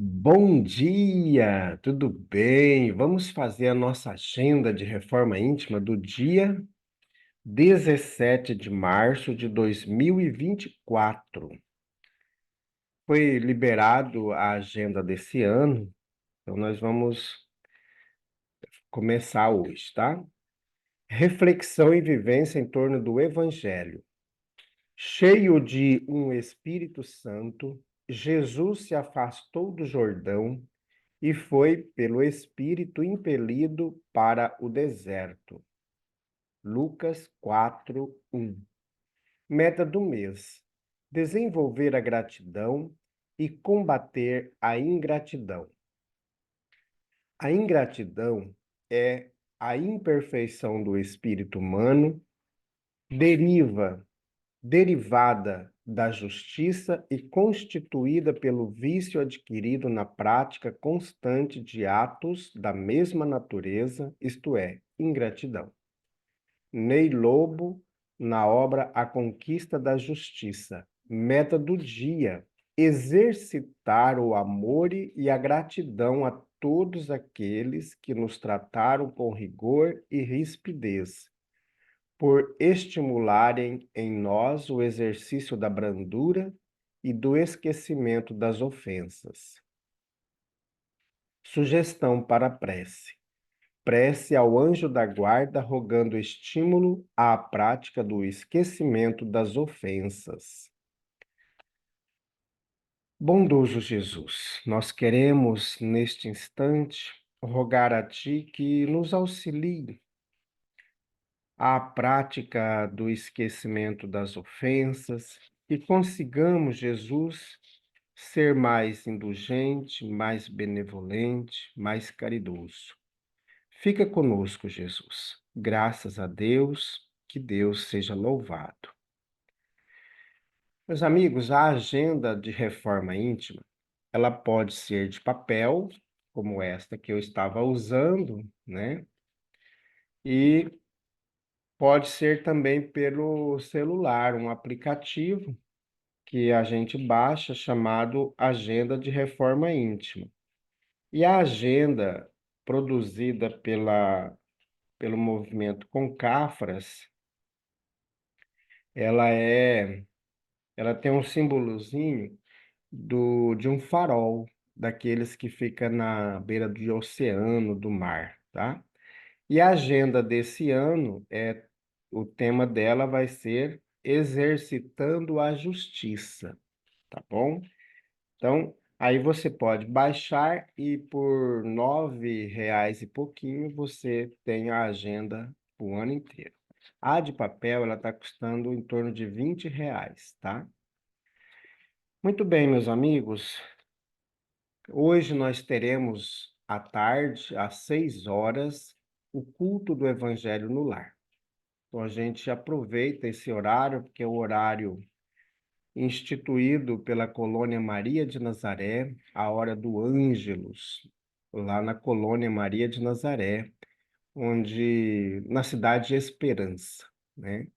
Bom dia, tudo bem? Vamos fazer a nossa agenda de reforma íntima do dia 17 de março de 2024. Foi liberado a agenda desse ano, então nós vamos começar hoje, tá? Reflexão e vivência em torno do Evangelho. Cheio de um Espírito Santo, Jesus se afastou do Jordão e foi pelo Espírito impelido para o deserto. Lucas 4:1. Meta do mês: desenvolver a gratidão e combater a ingratidão. A ingratidão é a imperfeição do espírito humano, deriva derivada da justiça e constituída pelo vício adquirido na prática constante de atos da mesma natureza, isto é, ingratidão. Ney Lobo, na obra A Conquista da Justiça. Meta do dia: exercitar o amor e a gratidão a todos aqueles que nos trataram com rigor e rispidez, por estimularem em nós o exercício da brandura e do esquecimento das ofensas. Sugestão para a prece: prece ao anjo da guarda, rogando estímulo à prática do esquecimento das ofensas. Bondoso Jesus, nós queremos, neste instante, rogar a Ti que nos auxilie à prática do esquecimento das ofensas, que consigamos, Jesus, ser mais indulgente, mais benevolente, mais caridoso. Fica conosco, Jesus. Graças a Deus, que Deus seja louvado. Meus amigos, a agenda de reforma íntima, ela pode ser de papel, como esta que eu estava usando, né? E pode ser também pelo celular, um aplicativo que a gente baixa chamado Agenda de Reforma Íntima. E a agenda produzida pelo movimento Concafras, ela ela tem um símbolozinho de um farol, daqueles que fica na beira do oceano, do mar, tá? E a agenda desse ano o tema dela vai ser Exercitando a Justiça, tá bom? Então, aí você pode baixar e por R$ 9 e pouquinho você tem a agenda o ano inteiro. A de papel, ela está custando em torno de R$ 20, tá? Muito bem, meus amigos. Hoje nós teremos à tarde, às 6 horas, o culto do Evangelho no Lar. Então a gente aproveita esse horário, porque é o horário instituído pela colônia Maria de Nazaré, a hora do Ângelus, lá na colônia Maria de Nazaré, na cidade de Esperança, né?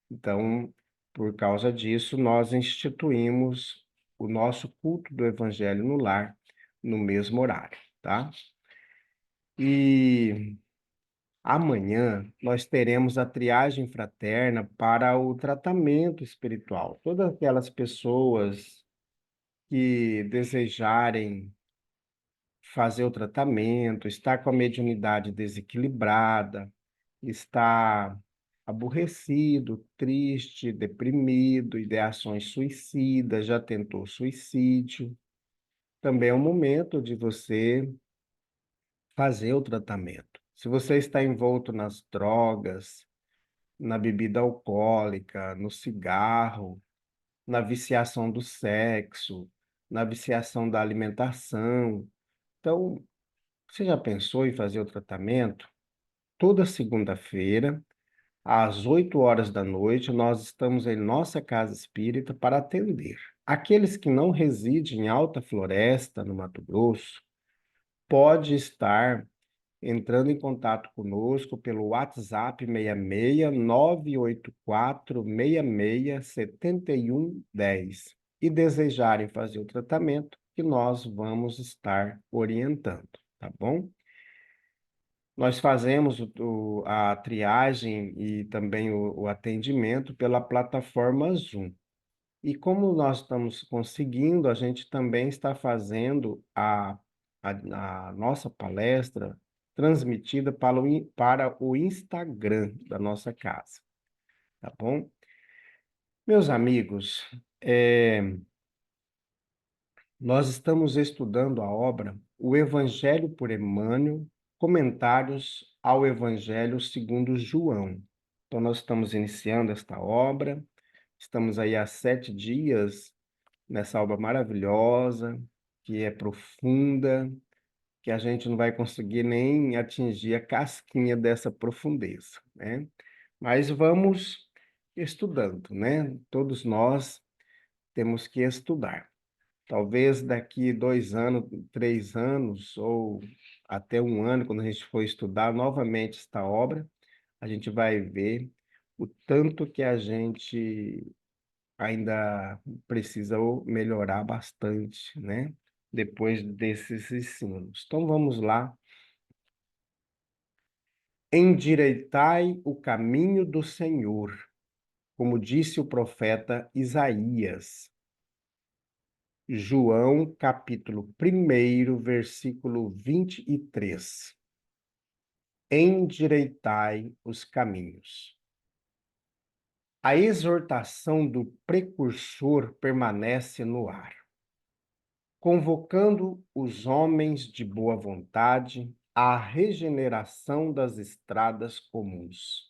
Então, por causa disso, nós instituímos o nosso culto do Evangelho no Lar no mesmo horário, tá? E amanhã nós teremos a triagem fraterna para o tratamento espiritual. Todas aquelas pessoas que desejarem fazer o tratamento, estar com a mediunidade desequilibrada, está aborrecido, triste, deprimido, ideações suicidas, já tentou suicídio. Também é o momento de você fazer o tratamento. Se você está envolto nas drogas, na bebida alcoólica, no cigarro, na viciação do sexo, na viciação da alimentação, então, você já pensou em fazer o tratamento? Toda segunda-feira, às 8 horas da noite, nós estamos em nossa casa espírita para atender. Aqueles que não residem em Alta Floresta, no Mato Grosso, pode estar entrando em contato conosco pelo WhatsApp 66 984 66 7110 e desejarem fazer o tratamento, que nós vamos estar orientando, tá bom? Nós fazemos a triagem e também o atendimento pela plataforma Zoom. E como nós estamos conseguindo, a gente também está fazendo a nossa palestra transmitida para o Instagram da nossa casa, tá bom? Meus amigos, nós estamos estudando a obra O Evangelho por Emmanuel, Comentários ao Evangelho segundo João. Então, nós estamos iniciando esta obra, estamos aí há 7 dias nessa obra maravilhosa, que é profunda, que a gente não vai conseguir nem atingir a casquinha dessa profundeza, né? Mas vamos estudando, né? Todos nós temos que estudar. Talvez daqui 2 anos, 3 anos, ou até 1 ano, quando a gente for estudar novamente esta obra, a gente vai ver o tanto que a gente ainda precisa melhorar bastante, né? Depois desses ensinos. Então vamos lá. Endireitai o caminho do Senhor, como disse o profeta Isaías. João, capítulo 1, versículo 23. Endireitai os caminhos. A exortação do precursor permanece no ar, convocando os homens de boa vontade à regeneração das estradas comuns.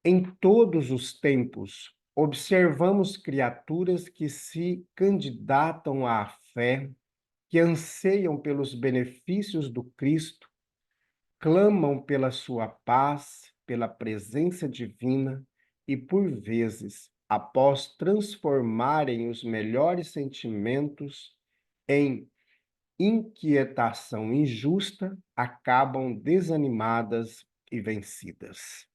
Em todos os tempos, observamos criaturas que se candidatam à fé, que anseiam pelos benefícios do Cristo, clamam pela sua paz, pela presença divina e, por vezes, após transformarem os melhores sentimentos em inquietação injusta, acabam desanimadas e vencidas.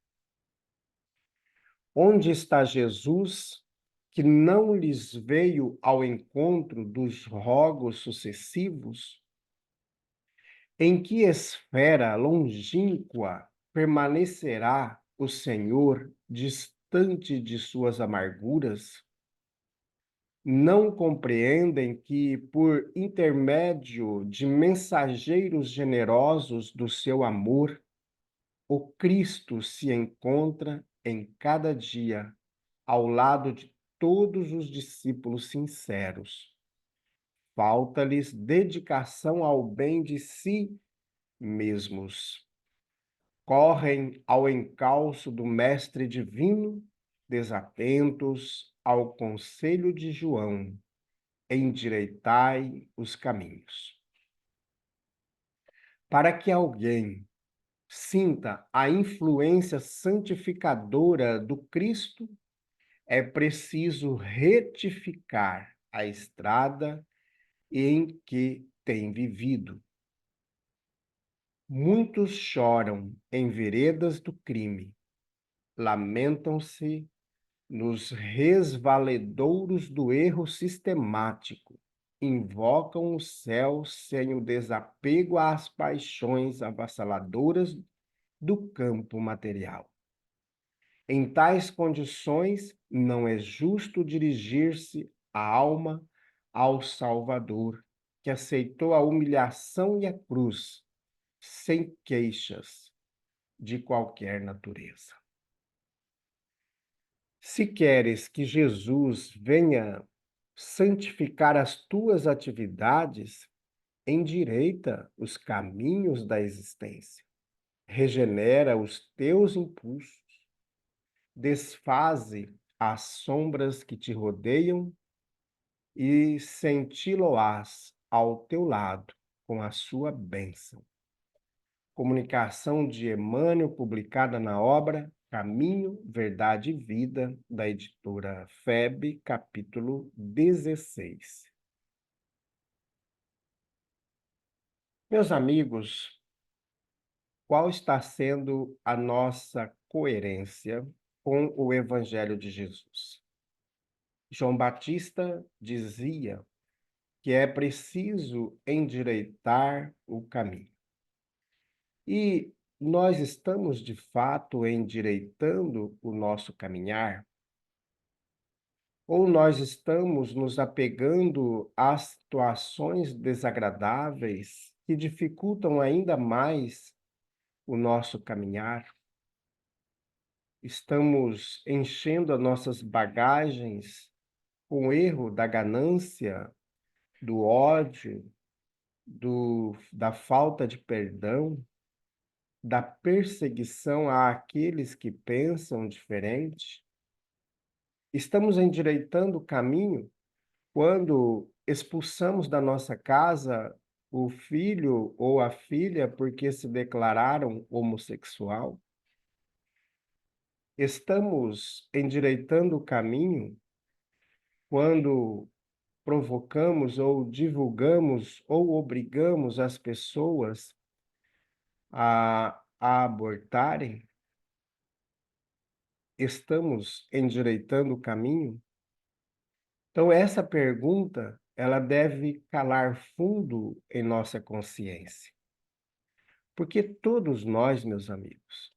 Onde está Jesus, que não lhes veio ao encontro dos rogos sucessivos? Em que esfera longínqua permanecerá o Senhor distante de suas amarguras? Não compreendem que, por intermédio de mensageiros generosos do seu amor, o Cristo se encontra em cada dia ao lado de todos os discípulos sinceros. Falta-lhes dedicação ao bem de si mesmos. Correm ao encalço do Mestre Divino, desatentos ao conselho de João. Endireitai os caminhos. Para que alguém sinta a influência santificadora do Cristo, é preciso retificar a estrada em que tem vivido. Muitos choram em veredas do crime, lamentam-se nos resvaledouros do erro sistemático, invocam o céu sem o desapego às paixões avassaladoras do campo material. Em tais condições, não é justo dirigir-se a alma ao Salvador, que aceitou a humilhação e a cruz, sem queixas de qualquer natureza. Se queres que Jesus venha santificar as tuas atividades, endireita os caminhos da existência, regenera os teus impulsos, desfaze as sombras que te rodeiam e senti-lo-ás ao teu lado com a sua bênção. Comunicação de Emmanuel, publicada na obra Caminho, Verdade e Vida, da editora FEB, capítulo 16. Meus amigos, qual está sendo a nossa coerência com o Evangelho de Jesus? João Batista dizia que é preciso endireitar o caminho. E nós estamos, de fato, endireitando o nosso caminhar? Ou nós estamos nos apegando a situações desagradáveis que dificultam ainda mais o nosso caminhar? Estamos enchendo as nossas bagagens com o erro da ganância, do ódio, da falta de perdão, da perseguição àqueles que pensam diferente? Estamos endireitando o caminho quando expulsamos da nossa casa o filho ou a filha porque se declararam homossexual? Estamos endireitando o caminho quando provocamos ou divulgamos ou obrigamos as pessoas a abortarem? Estamos endireitando o caminho? Então essa pergunta, ela deve calar fundo em nossa consciência, porque todos nós, meus amigos,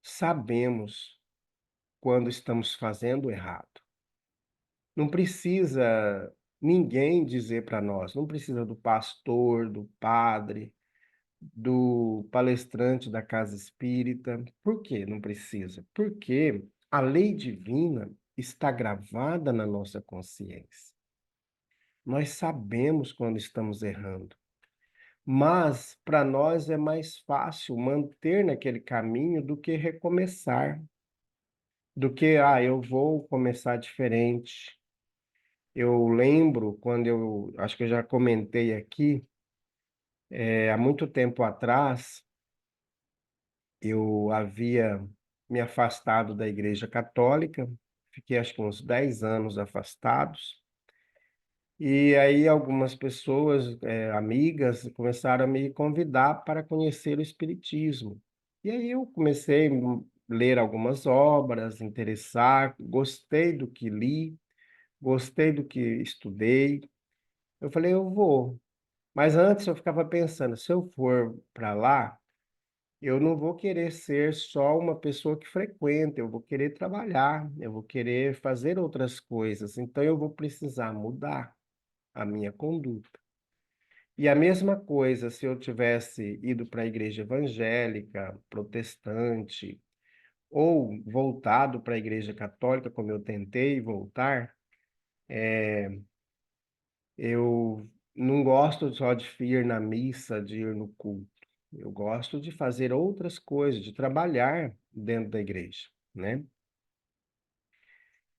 sabemos quando estamos fazendo errado. Não precisa ninguém dizer para nós, não precisa do pastor, do padre, do palestrante da casa espírita. Por que não precisa? Porque a lei divina está gravada na nossa consciência. Nós sabemos quando estamos errando, mas para nós é mais fácil manter naquele caminho do que recomeçar, do que, eu vou começar diferente. Eu lembro quando acho que eu já comentei aqui, há muito tempo atrás, eu havia me afastado da Igreja Católica, fiquei acho que uns 10 anos afastados, e aí algumas pessoas, amigas, começaram a me convidar para conhecer o Espiritismo. E aí eu comecei a ler algumas obras, interessar, gostei do que li, gostei do que estudei. Eu falei: "Eu vou". Mas antes eu ficava pensando: "Se eu for para lá, eu não vou querer ser só uma pessoa que frequenta, eu vou querer trabalhar, eu vou querer fazer outras coisas, então eu vou precisar mudar a minha conduta". E a mesma coisa se eu tivesse ido para a igreja evangélica, protestante, ou voltado para a igreja católica, como eu tentei voltar, eu não gosto só de ir na missa, de ir no culto. Eu gosto de fazer outras coisas, de trabalhar dentro da igreja, né?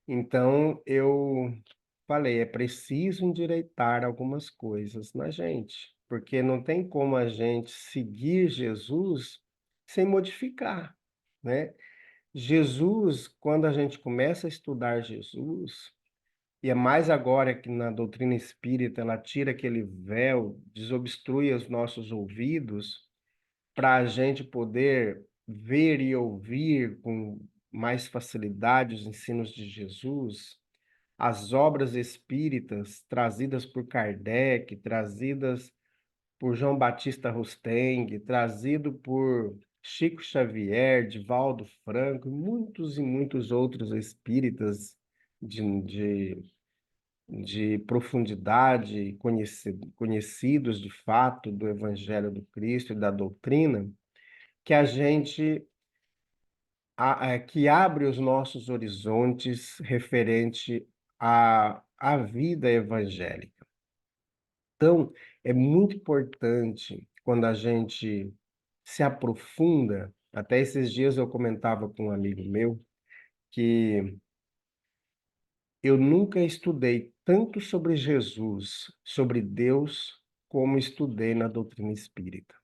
Então eu falei, é preciso endireitar algumas coisas na gente, porque não tem como a gente seguir Jesus sem modificar, né? Jesus, quando a gente começa a estudar Jesus, e é mais agora que na doutrina espírita ela tira aquele véu, desobstrui os nossos ouvidos, para a gente poder ver e ouvir com mais facilidade os ensinos de Jesus, as obras espíritas trazidas por Kardec, trazidas por João Batista Rusteng, trazido por Chico Xavier, Divaldo Franco, muitos e muitos outros espíritas de, de profundidade, conhecidos de fato do Evangelho do Cristo e da doutrina, que a gente que abre os nossos horizontes referente à vida evangélica. Então, é muito importante quando a gente se aprofunda. Até esses dias eu comentava com um amigo meu que eu nunca estudei tanto sobre Jesus, sobre Deus, como estudei na doutrina espírita.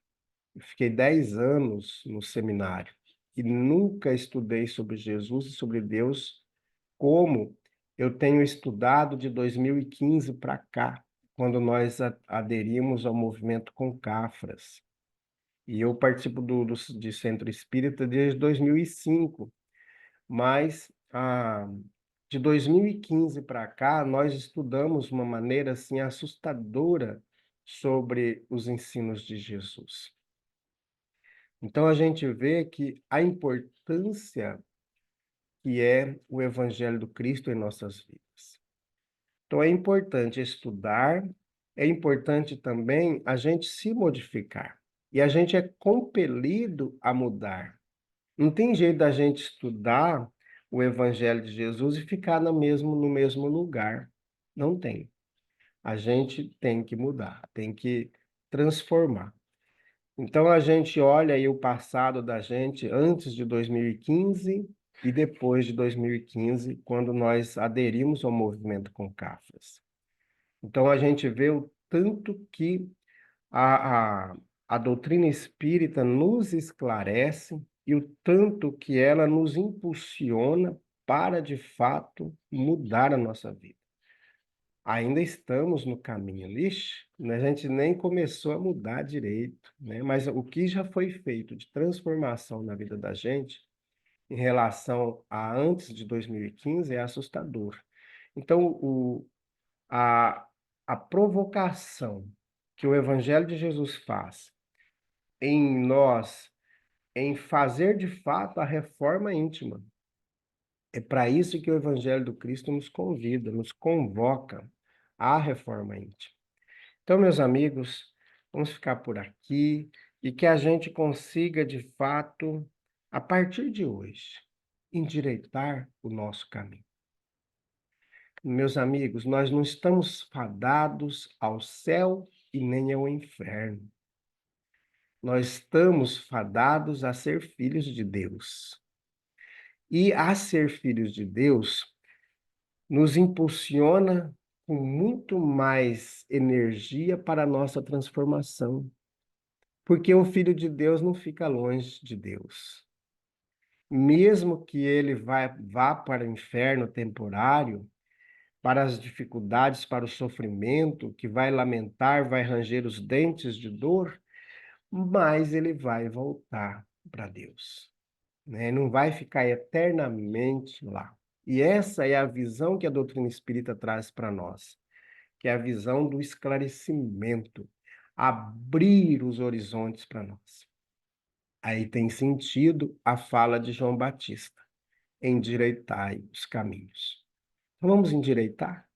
Eu fiquei 10 anos no seminário e nunca estudei sobre Jesus e sobre Deus como eu tenho estudado de 2015 para cá, quando nós aderimos ao movimento Concafras. E eu participo de Centro Espírita desde 2005, mas De 2015 para cá, nós estudamos uma maneira assim assustadora sobre os ensinos de Jesus. Então a gente vê que a importância que é o Evangelho do Cristo em nossas vidas. Então é importante estudar, é importante também a gente se modificar. E a gente é compelido a mudar. Não tem jeito da gente estudar o Evangelho de Jesus e ficar no mesmo lugar. Não tem. A gente tem que mudar, tem que transformar. Então a gente olha aí o passado da gente antes de 2015 e depois de 2015, quando nós aderimos ao movimento Concafras. Então a gente vê o tanto que a, a, a doutrina espírita nos esclarece e o tanto que ela nos impulsiona para, de fato, mudar a nossa vida. Ainda estamos no caminho, lixe, né? A gente nem começou a mudar direito, né? Mas o que já foi feito de transformação na vida da gente em relação a antes de 2015 é assustador. Então, a, a provocação que o Evangelho de Jesus faz em nós, em fazer de fato a reforma íntima, é para isso que o Evangelho do Cristo nos convida, nos convoca à reforma íntima. Então, meus amigos, vamos ficar por aqui e que a gente consiga, de fato, a partir de hoje, endireitar o nosso caminho. Meus amigos, nós não estamos fadados ao céu e nem ao inferno. Nós estamos fadados a ser filhos de Deus. E a ser filhos de Deus nos impulsiona com muito mais energia para a nossa transformação. Porque o filho de Deus não fica longe de Deus. Mesmo que ele vá para o inferno temporário, para as dificuldades, para o sofrimento, que vai lamentar, vai ranger os dentes de dor, mas ele vai voltar para Deus, né? Não vai ficar eternamente lá. E essa é a visão que a doutrina espírita traz para nós, que é a visão do esclarecimento, abrir os horizontes para nós. Aí tem sentido a fala de João Batista: endireitai os caminhos. Então, vamos endireitar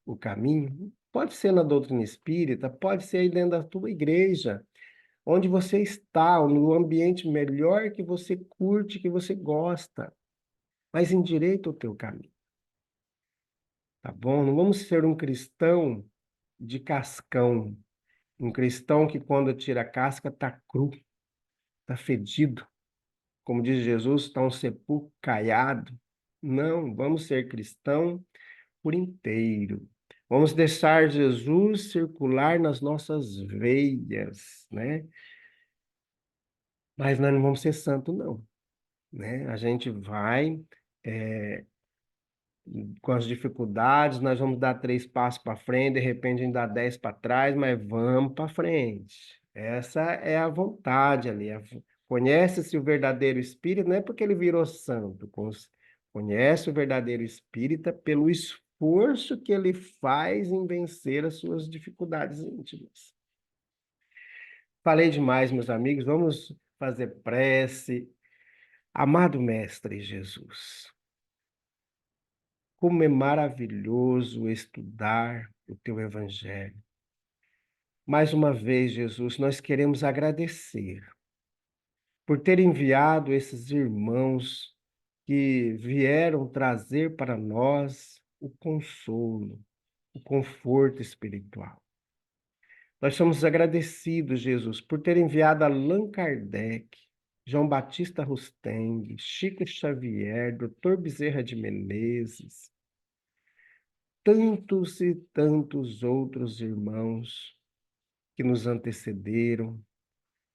o caminho? Pode ser na doutrina espírita, pode ser aí dentro da tua igreja, onde você está, no ambiente melhor que você curte, que você gosta, mas endireita o teu caminho, tá bom? Não vamos ser um cristão de cascão, um cristão que quando tira a casca está cru, está fedido. Como diz Jesus, está um sepulcro caiado. Não, vamos ser cristão por inteiro. Vamos deixar Jesus circular nas nossas veias, né? Mas nós não vamos ser santo, não, né? A gente vai, é, com as dificuldades, nós vamos dar 3 passos para frente, de repente a gente dá 10 para trás, mas vamos para frente. Essa é a vontade ali. Conhece-se o verdadeiro espírito, não é porque ele virou santo, conhece o verdadeiro espírita pelo esforço que ele faz em vencer as suas dificuldades íntimas. Falei demais, meus amigos, vamos fazer prece. Amado Mestre Jesus, como é maravilhoso estudar o teu Evangelho. Mais uma vez, Jesus, nós queremos agradecer por ter enviado esses irmãos que vieram trazer para nós o consolo, o conforto espiritual. Nós somos agradecidos, Jesus, por ter enviado Allan Kardec, João Batista Rusteng, Chico Xavier, Dr. Bezerra de Menezes, tantos e tantos outros irmãos que nos antecederam,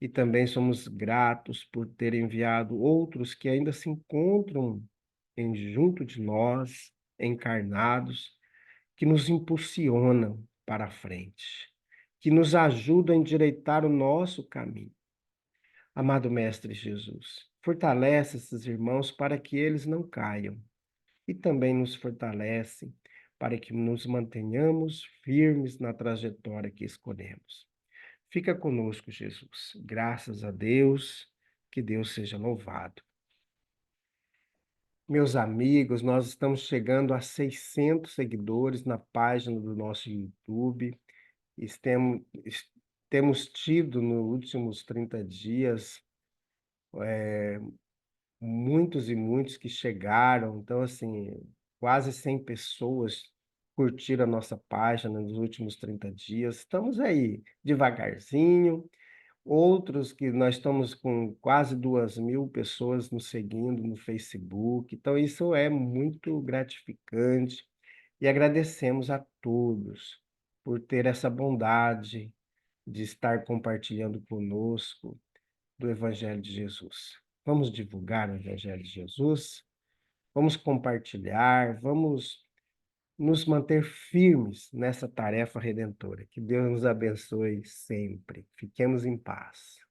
e também somos gratos por ter enviado outros que ainda se encontram junto de nós, encarnados, que nos impulsionam para a frente, que nos ajudam a endireitar o nosso caminho. Amado Mestre Jesus, fortalece esses irmãos para que eles não caiam, e também nos fortalece para que nos mantenhamos firmes na trajetória que escolhemos. Fica conosco, Jesus. Graças a Deus, que Deus seja louvado. Meus amigos, nós estamos chegando a 600 seguidores na página do nosso YouTube. Estemo es Temos tido nos últimos 30 dias, muitos e muitos que chegaram, então, assim, quase 100 pessoas curtiram a nossa página nos últimos 30 dias. Estamos aí, devagarzinho. Outros que nós estamos com quase 2.000 pessoas nos seguindo no Facebook, então isso é muito gratificante e agradecemos a todos por ter essa bondade de estar compartilhando conosco do Evangelho de Jesus. Vamos divulgar o Evangelho de Jesus, vamos compartilhar, vamos nos manter firmes nessa tarefa redentora. Que Deus nos abençoe sempre. Fiquemos em paz.